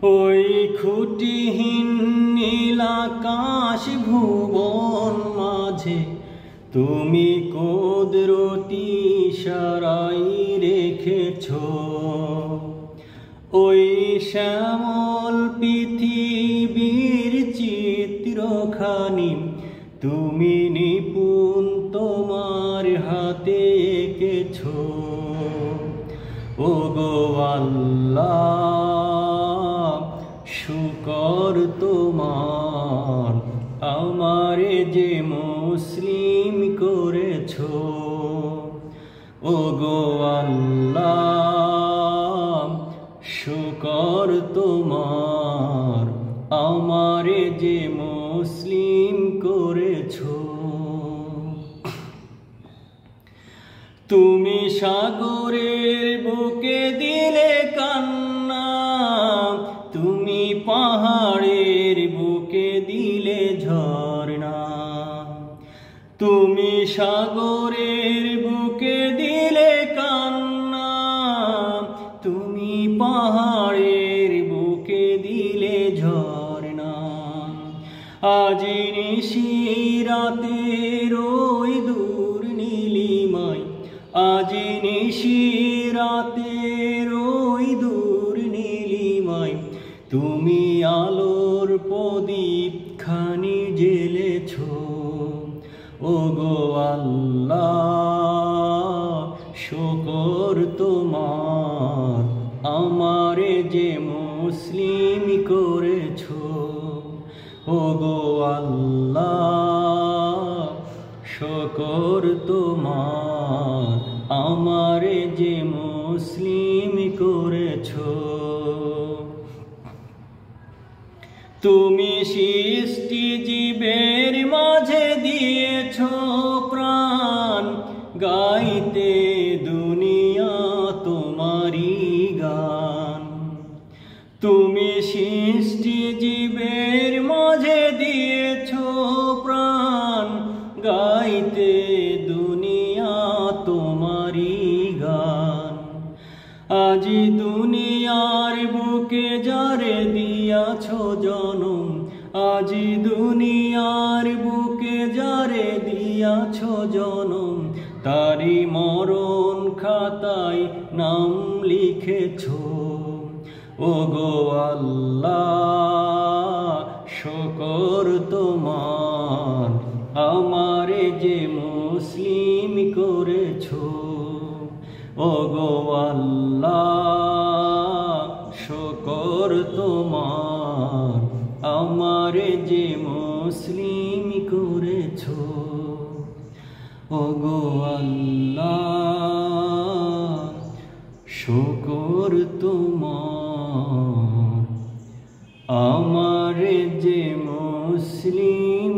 ওই খুঁটিহীন নীল আকাশ ভুবন মাঝে তুমি কুদরতি ইশারায় রেখেছ। ওই শ্যামল পৃথিবীর চিত্রখানি তুমি নিপুণ তোমার হাতে এঁকেছ। ওগো আল্লাহ শুকর তোমার, আমারে যে মুসলিম করেছ। ওগো আল্লাহ শুকর তোমার, আমারে যে মুসলিম করেছ। তুমি সাগরের বুকে দিলে কান্না, তুমি পাহাড়ের বুকে দিলে ঝরনা। তুমি সাগরের বুকে দিলে কান্না, তুমি পাহাড়ের বুকে দিলে ঝরনা। আজি নিশি রাতের ওই দূর নীলিমায়, আজি নিশি রাতের ওই দূর নীলিমায় তুমি আলোর প্রদীপ খানি জ্বেলেছ। ওগো আল্লাহ শুকর তোমার, আমারে যে মুসলিম করেছ। ওগো আল্লাহ শুকর তোমার, আমারে যে মুসলিম করেছ। তুমি সৃষ্টি জীবের মাঝে দিয়েছ প্রাণ, গাইতে দুনিয়া তোমারি গান। তুমি সৃষ্টি জীবের মাঝে দিয়েছ প্রাণ, গাইতে দুনিয়া তোমারি গান। আজি দুনিয়ার বুকে যারে দিয়াছ জনম, আজি দুনিয়ার বুকে যারে দিয়াছ জনম, তারি মরণ খাতায় নাম লিখেছ। ওগো আল্লাহ শুকর তোমার, আমারে যে মুসলিম করেছ। ওগো আল্লাহ শুকর তোমার, আমারে যে মুসলিম করেছ। ওগো আল্লাহ শুকর তোমার, আমারে যে মুসলিম